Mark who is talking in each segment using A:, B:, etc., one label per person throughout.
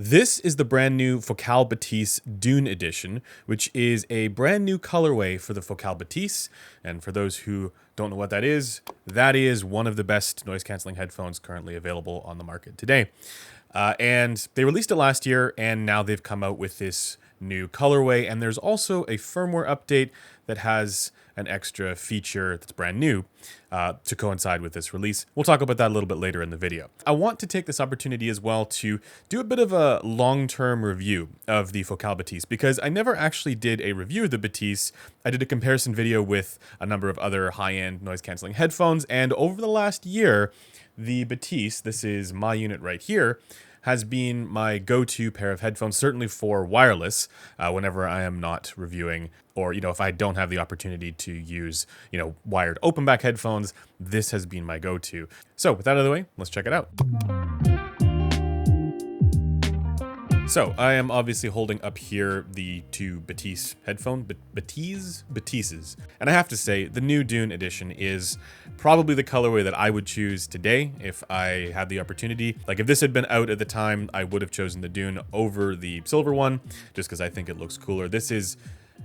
A: This is the brand new Focal Bathys Dune edition, which is a brand new colorway for the Focal Bathys. And for those who don't know what that is one of the best noise canceling headphones currently available on the market today. And they released it last year, and now they've come out with this new colorway. And there's also a firmware update that has an extra feature that's brand new to coincide with this release. We'll talk about that a little bit later in the video. I want to take this opportunity as well to do a bit of a long-term review of the Focal Bathys, because I never actually did a review of the Bathys. I did a comparison video with a number of other high-end noise-canceling headphones, and over the last year, the Bathys, this is my unit right here, has been my go-to pair of headphones, certainly for wireless, whenever I am not reviewing, or, if I don't have the opportunity to use, wired open back headphones, this has been my go-to. So with that out of the way, let's check it out. So I am obviously holding up here the two Bathys Bathyses. And I have to say, the new Dune edition is probably the colorway that I would choose today if I had the opportunity. Like if this had been out at the time, I would have chosen the Dune over the silver one, just because I think it looks cooler. This is,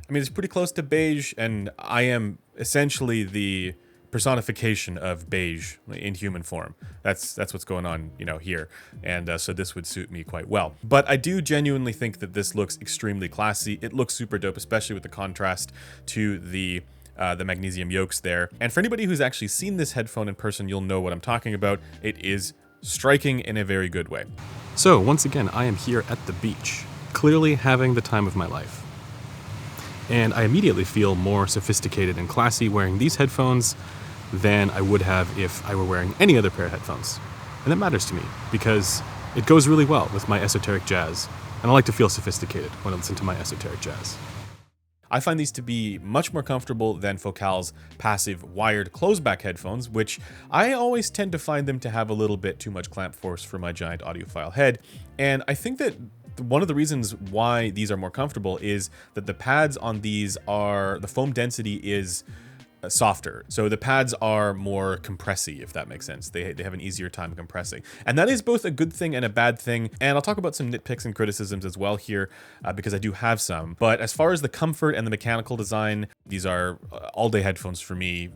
A: it's pretty close to beige, and I am essentially the personification of beige in human form. That's what's going on, here. And so this would suit me quite well. But I do genuinely think that this looks extremely classy. It looks super dope, especially with the contrast to the magnesium yokes there. And for anybody who's actually seen this headphone in person, you'll know what I'm talking about. It is striking in a very good way. So once again, I am here at the beach, clearly having the time of my life. And I immediately feel more sophisticated and classy wearing these headphones than I would have if I were wearing any other pair of headphones. And that matters to me because it goes really well with my esoteric jazz, and I like to feel sophisticated when I listen to my esoteric jazz. I find these to be much more comfortable than Focal's passive wired closeback headphones, which I always tend to find them to have a little bit too much clamp force for my giant audiophile head. And I think that one of the reasons why these are more comfortable is that the pads on these the foam density is softer. So the pads are more compressy, if that makes sense. They have an easier time compressing. And that is both a good thing and a bad thing. And I'll talk about some nitpicks and criticisms as well here, because I do have some. But as far as the comfort and the mechanical design, these are all-day headphones for me.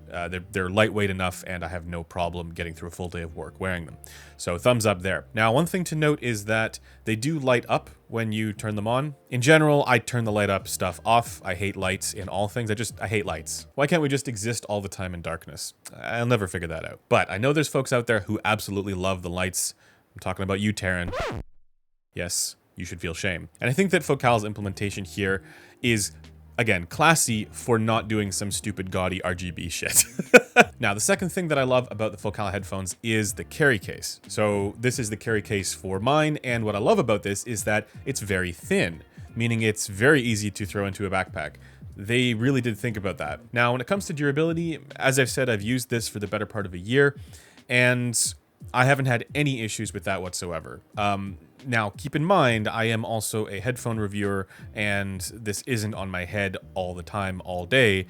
A: They're lightweight enough, and I have no problem getting through a full day of work wearing them. So thumbs up there. Now, one thing to note is that they do light up when you turn them on. In general, I turn the light up stuff off. I hate lights in all things. I hate lights. Why can't we just exist all the time in darkness? I'll never figure that out. But I know there's folks out there who absolutely love the lights. I'm talking about you, Taryn. Yes, you should feel shame. And I think that Focal's implementation here is, again, classy for not doing some stupid gaudy RGB shit. Now, the second thing that I love about the Focal headphones is the carry case. So this is the carry case for mine, and what I love about this is that it's very thin, meaning it's very easy to throw into a backpack. They really did think about that. Now, when it comes to durability, as I've said, I've used this for the better part of a year, and I haven't had any issues with that whatsoever. Now, keep in mind, I am also a headphone reviewer, and this isn't on my head all the time, all day.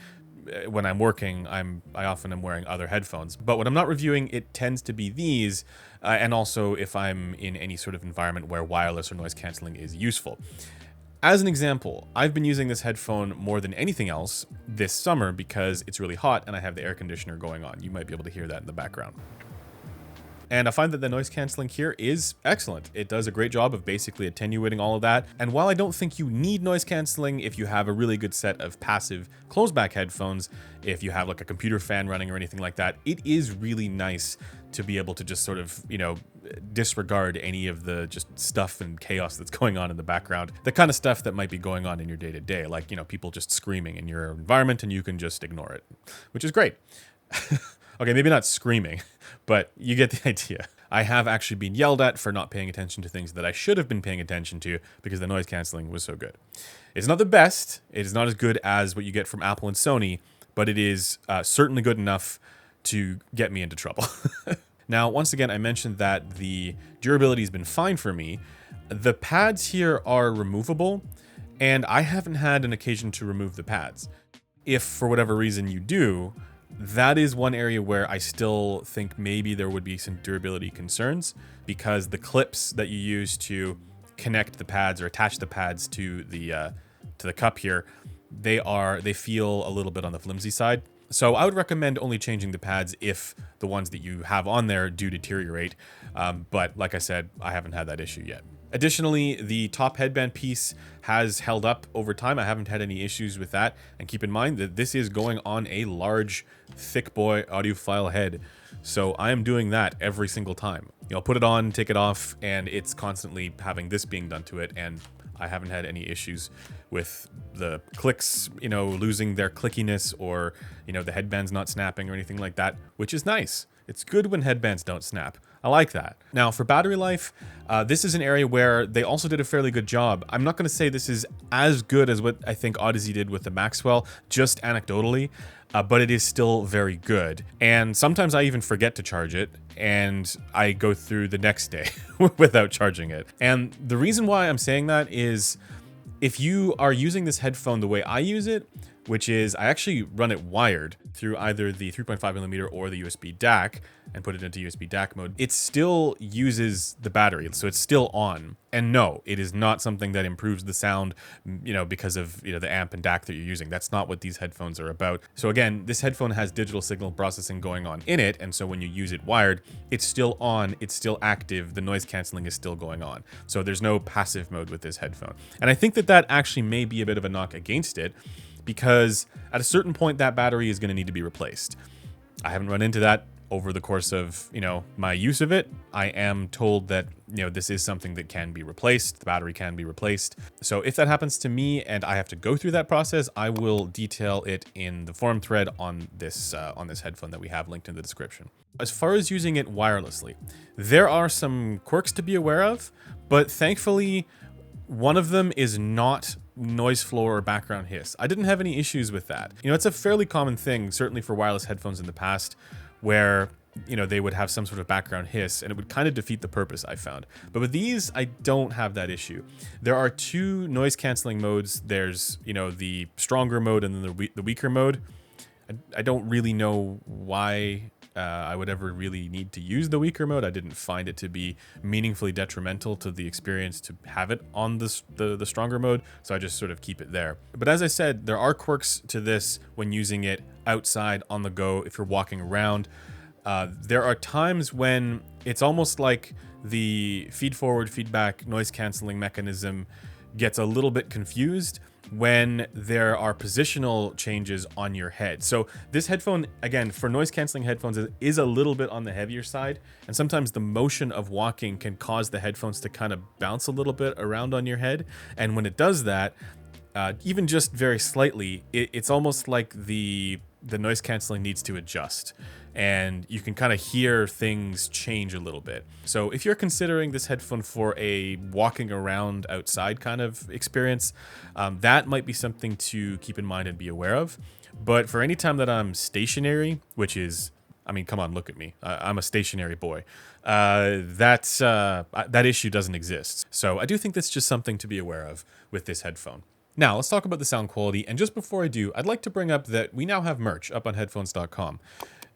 A: When I'm working, I often am wearing other headphones. But when I'm not reviewing, it tends to be these, and also if I'm in any sort of environment where wireless or noise canceling is useful. As an example, I've been using this headphone more than anything else this summer because it's really hot and I have the air conditioner going on. You might be able to hear that in the background. And I find that the noise canceling here is excellent. It does a great job of basically attenuating all of that. And while I don't think you need noise canceling if you have a really good set of passive closeback headphones, if you have like a computer fan running or anything like that, it is really nice to be able to just sort of, disregard any of the just stuff and chaos that's going on in the background. The kind of stuff that might be going on in your day-to-day, like, people just screaming in your environment and you can just ignore it, which is great. Okay, maybe not screaming, but you get the idea. I have actually been yelled at for not paying attention to things that I should have been paying attention to because the noise canceling was so good. It's not the best. It is not as good as what you get from Apple and Sony, but it is certainly good enough to get me into trouble. Now, once again, I mentioned that the durability has been fine for me. The pads here are removable, and I haven't had an occasion to remove the pads. If for whatever reason you do, that is one area where I still think maybe there would be some durability concerns, because the clips that you use to connect the pads or attach the pads to the cup here, they feel a little bit on the flimsy side. So I would recommend only changing the pads if the ones that you have on there do deteriorate. But like I said, I haven't had that issue yet. Additionally, the top headband piece has held up over time. I haven't had any issues with that. And keep in mind that this is going on a large, thick boy audiophile head. So I am doing that every single time. I'll put it on, take it off, and it's constantly having this being done to it. And I haven't had any issues with the clicks, losing their clickiness, or, the headbands not snapping or anything like that, which is nice. It's good when headbands don't snap. I like that. Now, for battery life, this is an area where they also did a fairly good job. I'm not going to say this is as good as what I think Odyssey did with the Maxwell, just anecdotally, but it is still very good. And sometimes I even forget to charge it, and I go through the next day without charging it. And the reason why I'm saying that is, if you are using this headphone the way I use it, which is I actually run it wired through either the 3.5mm or the USB DAC and put it into USB DAC mode, it still uses the battery, so it's still on. And no, it is not something that improves the sound, because of the amp and DAC that you're using. That's not what these headphones are about. So again, this headphone has digital signal processing going on in it, and so when you use it wired, it's still on, it's still active, the noise canceling is still going on. So there's no passive mode with this headphone. And I think that actually may be a bit of a knock against it, because at a certain point that battery is going to need to be replaced. I haven't run into that over the course of my use of it. I am told that this is something that can be replaced. The battery can be replaced. So if that happens to me and I have to go through that process, I will detail it in the forum thread on this headphone that we have linked in the description. As far as using it wirelessly, there are some quirks to be aware of, but thankfully one of them is not noise floor or background hiss. I didn't have any issues with that. It's a fairly common thing, certainly for wireless headphones in the past, where they would have some sort of background hiss, and it would kind of defeat the purpose, I found. But with these, I don't have that issue. There are two noise canceling modes. There's the stronger mode and then the weaker mode. I don't really know why I would ever really need to use the weaker mode. I didn't find it to be meaningfully detrimental to the experience to have it on the stronger mode, so I just sort of keep it there. But as I said, there are quirks to this when using it outside, on the go, if you're walking around. There are times when it's almost like the feed-forward, feedback, noise canceling mechanism gets a little bit confused when there are positional changes on your head. So this headphone, again, for noise canceling headphones, is a little bit on the heavier side, and sometimes the motion of walking can cause the headphones to kind of bounce a little bit around on your head. And when it does that, even just very slightly, it's almost like the noise canceling needs to adjust, and you can kind of hear things change a little bit. So if you're considering this headphone for a walking around outside kind of experience, that might be something to keep in mind and be aware of. But for any time that I'm stationary, which is, I mean, come on, look at me. I'm a stationary boy. That issue doesn't exist. So I do think that's just something to be aware of with this headphone. Now, let's talk about the sound quality. And just before I do, I'd like to bring up that we now have merch up on headphones.com.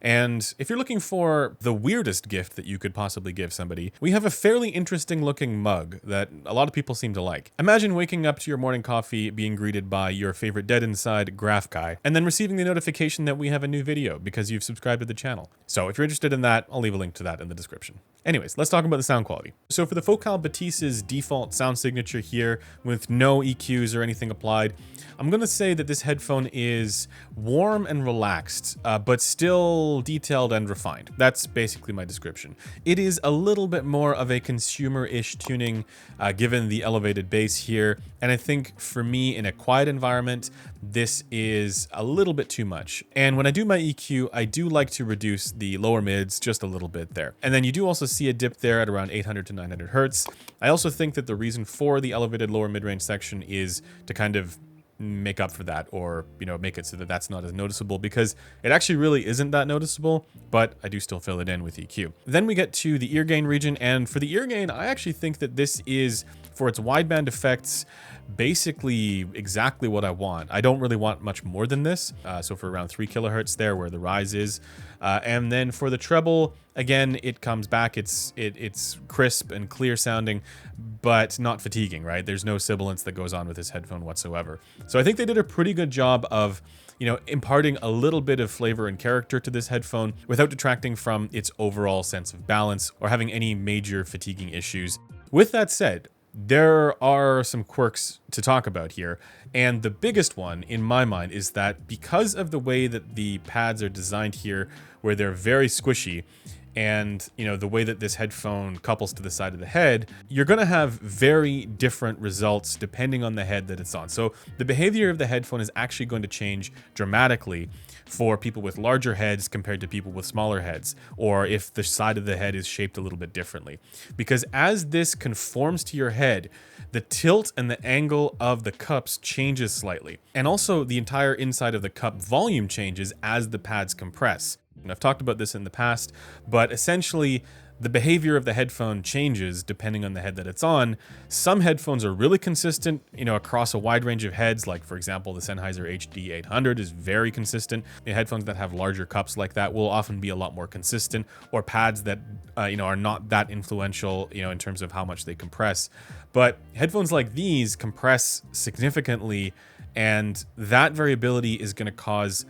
A: And if you're looking for the weirdest gift that you could possibly give somebody, we have a fairly interesting looking mug that a lot of people seem to like. Imagine waking up to your morning coffee being greeted by your favorite Dead Inside graph guy, and then receiving the notification that we have a new video because you've subscribed to the channel. So if you're interested in that, I'll leave a link to that in the description. Anyways, let's talk about the sound quality. So for the Focal Bathys default sound signature here with no EQs or anything applied, I'm going to say that this headphone is warm and relaxed, but still detailed and refined. That's basically my description. It is a little bit more of a consumer-ish tuning, given the elevated bass here. And I think for me, in a quiet environment, this is a little bit too much. And when I do my EQ, I do like to reduce the lower mids just a little bit there. And then you do also see a dip there at around 800 to 900 hertz. I also think that the reason for the elevated lower mid-range section is to kind of make up for that, or make it so that that's not as noticeable, because it actually really isn't that noticeable, but I do still fill it in with EQ. Then we get to the ear gain region, and for the ear gain, I actually think that this is, for its wideband effects, basically exactly what I want. I don't really want much more than this, so for around 3 kilohertz there where the rise is, and then for the treble, Again, it comes back, it's crisp and clear sounding, but not fatiguing, right? There's no sibilance that goes on with this headphone whatsoever. So I think they did a pretty good job of, imparting a little bit of flavor and character to this headphone without detracting from its overall sense of balance or having any major fatiguing issues. With that said, there are some quirks to talk about here, and the biggest one in my mind is that because of the way that the pads are designed here, where they're very squishy, and the way that this headphone couples to the side of the head, you're going to have very different results depending on the head that it's on. So the behavior of the headphone is actually going to change dramatically for people with larger heads compared to people with smaller heads, or if the side of the head is shaped a little bit differently. Because as this conforms to your head, the tilt and the angle of the cups changes slightly. And also the entire inside of the cup volume changes as the pads compress. And I've talked about this in the past, but essentially the behavior of the headphone changes depending on the head that it's on. Some headphones are really consistent, across a wide range of heads. Like for example, the Sennheiser HD800 is very consistent. Headphones that have larger cups like that will often be a lot more consistent, or pads that, are not that influential, in terms of how much they compress. But headphones like these compress significantly, and that variability is going to cause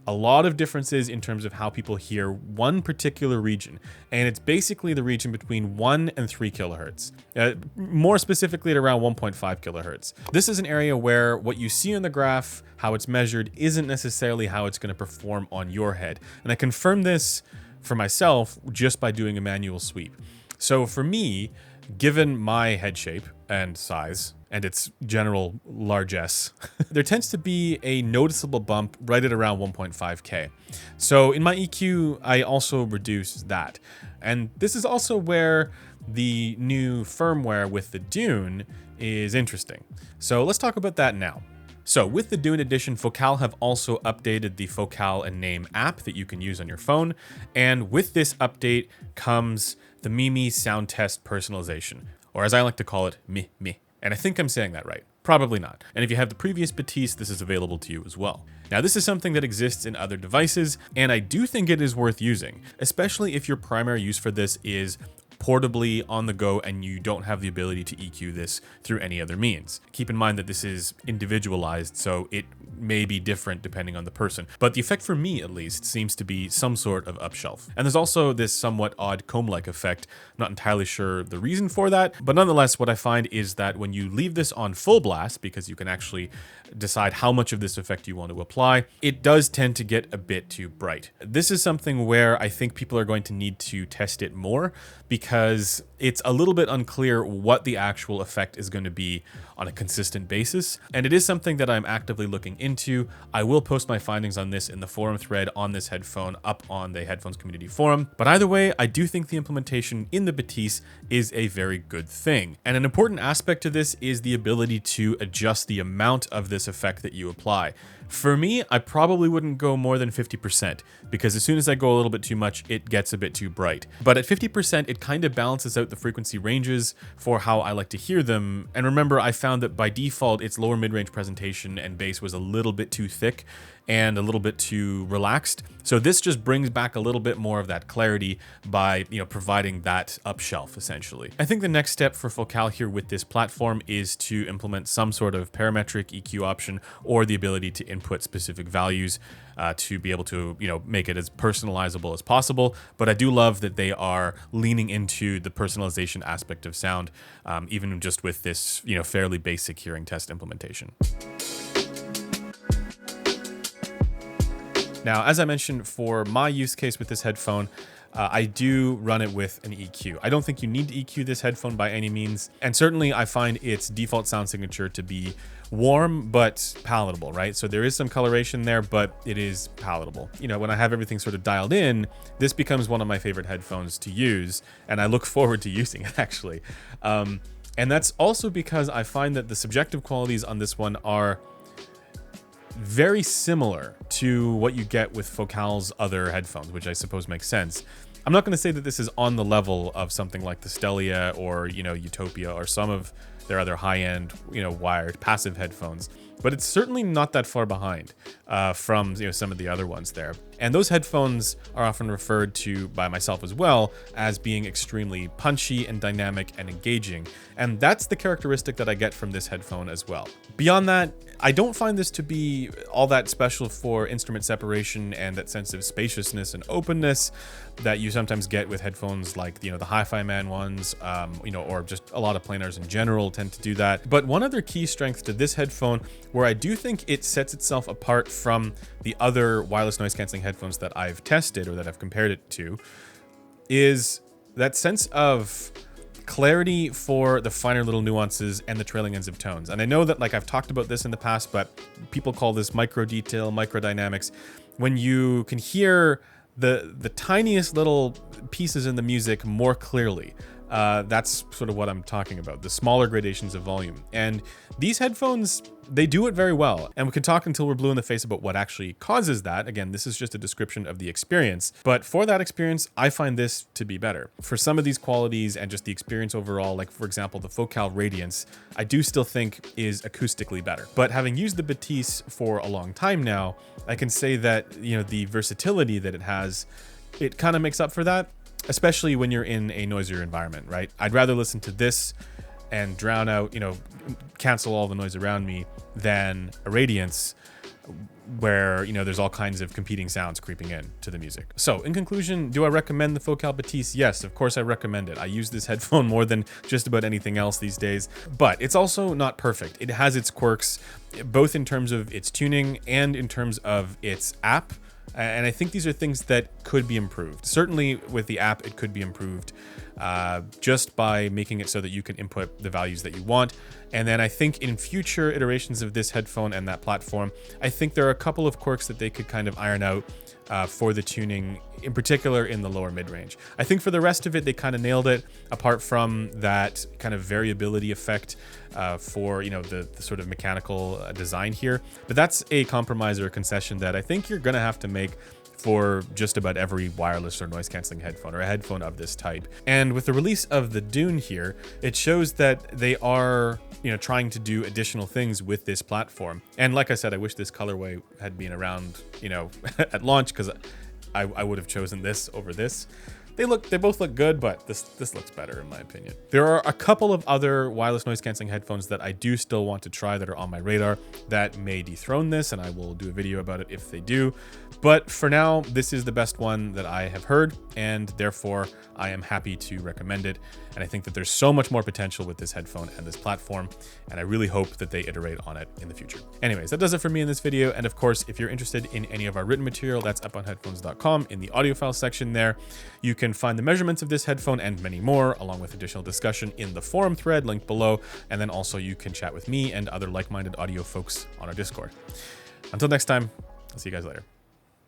A: a lot of differences in terms of how people hear one particular region, and it's basically the region between 1 and 3 kilohertz, more specifically at around 1.5 kilohertz. This is an area where what you see on the graph, how it's measured, isn't necessarily how it's going to perform on your head, and I confirmed this for myself just by doing a manual sweep. So for me, given my head shape and size and its general largesse, there tends to be a noticeable bump right at around 1.5K. So in my EQ, I also reduce that. And this is also where the new firmware with the Dune is interesting. So let's talk about that now. So with the Dune edition, Focal have also updated the Focal and Name app that you can use on your phone. And with this update comes the Mimi sound test personalization, or as I like to call it, me. And I think I'm saying that right. Probably not. And if you have the previous Bathys, this is available to you as well. Now, this is something that exists in other devices, and I do think it is worth using, especially if your primary use for this is portably on the go and you don't have the ability to EQ this through any other means. Keep in mind that this is individualized, so it may be different depending on the person, but the effect for me at least seems to be some sort of upshelf. And there's also this somewhat odd comb-like effect. I'm not entirely sure the reason for that, but nonetheless, what I find is that when you leave this on full blast, because you can actually decide how much of this effect you want to apply, it does tend to get a bit too bright. This is something where I think people are going to need to test it more, because it's a little bit unclear what the actual effect is going to be on a consistent basis. And it is something that I'm actively looking into. I will post my findings on this in the forum thread on this headphone up on the Headphones community forum. But either way, I do think the implementation in the Bathys is a very good thing. And an important aspect to this is the ability to adjust the amount of this effect that you apply. For me, I probably wouldn't go more than 50%, because as soon as I go a little bit too much, it gets a bit too bright. But at 50%, it kind of balances out the frequency ranges for how I like to hear them. And remember, I found that by default, its lower mid-range presentation and bass was a little bit too thick and a little bit too relaxed. So this just brings back a little bit more of that clarity by, providing that upshelf essentially. I think the next step for Focal here with this platform is to implement some sort of parametric EQ option, or the ability to input specific values to be able to, make it as personalizable as possible. But I do love that they are leaning into the personalization aspect of sound, even just with this, fairly basic hearing test implementation. Now, as I mentioned, for my use case with this headphone, I do run it with an EQ. I don't think you need to EQ this headphone by any means. And certainly I find its default sound signature to be warm but palatable, right? So there is some coloration there, but it is palatable. When I have everything sort of dialed in, this becomes one of my favorite headphones to use, and I look forward to using it actually. And that's also because I find that the subjective qualities on this one are very similar to what you get with Focal's other headphones, which I suppose makes sense. I'm not going to say that this is on the level of something like the Stellia or, Utopia or some of their other high-end, wired passive headphones. but it's certainly not that far behind from some of the other ones there. And those headphones are often referred to by myself as well as being extremely punchy and dynamic and engaging. And that's the characteristic that I get from this headphone as well. Beyond that, I don't find this to be all that special for instrument separation and that sense of spaciousness and openness that you sometimes get with headphones like, the Hi-Fi Man ones, or just a lot of planars in general tend to do that. But one other key strength to this headphone, where I do think it sets itself apart from the other wireless noise canceling headphones that I've tested or that I've compared it to, is that sense of clarity for the finer little nuances and the trailing ends of tones. And I know that I've talked about this in the past, but people call this micro detail, microdynamics. When you can hear the tiniest little pieces in the music more clearly. That's sort of what I'm talking about, the smaller gradations of volume. And these headphones, they do it very well. And we can talk until we're blue in the face about what actually causes that. Again, this is just a description of the experience. But for that experience, I find this to be better. For some of these qualities and just the experience overall, like for example, the Focal Radiance, I do still think is acoustically better. But having used the Bathys for a long time now, I can say that, the versatility that it has, it kind of makes up for that. Especially when you're in a noisier environment, right? I'd rather listen to this and drown out, cancel all the noise around me than a Radiance where, there's all kinds of competing sounds creeping in to the music. So in conclusion, do I recommend the Focal Bathys? Yes, of course I recommend it. I use this headphone more than just about anything else these days, but it's also not perfect. It has its quirks, both in terms of its tuning and in terms of its app. And I think these are things that could be improved. Certainly with the app, it could be improved just by making it so that you can input the values that you want. And then I think in future iterations of this headphone and that platform, I think there are a couple of quirks that they could kind of iron out for the tuning, in particular in the lower mid-range. I think for the rest of it, they kind of nailed it, apart from that kind of variability effect for, the sort of mechanical design here. But that's a compromise or a concession that I think you're going to have to make for just about every wireless or noise canceling headphone or a headphone of this type. And with the release of the Dune here, it shows that they are, trying to do additional things with this platform. And like I said, I wish this colorway had been around, at launch, because I would have chosen this over this. They both look good, but this looks better in my opinion. There are a couple of other wireless noise canceling headphones that I do still want to try that are on my radar that may dethrone this, and I will do a video about it if they do. But for now, this is the best one that I have heard, and therefore I am happy to recommend it. And I think that there's so much more potential with this headphone and this platform, and I really hope that they iterate on it in the future. Anyways, that does it for me in this video. And of course, if you're interested in any of our written material, that's up on headphones.com in the audio file section there. You can find the measurements of this headphone and many more, along with additional discussion in the forum thread linked below. And then also you can chat with me and other like-minded audio folks on our Discord. Until next time, I'll see you guys later.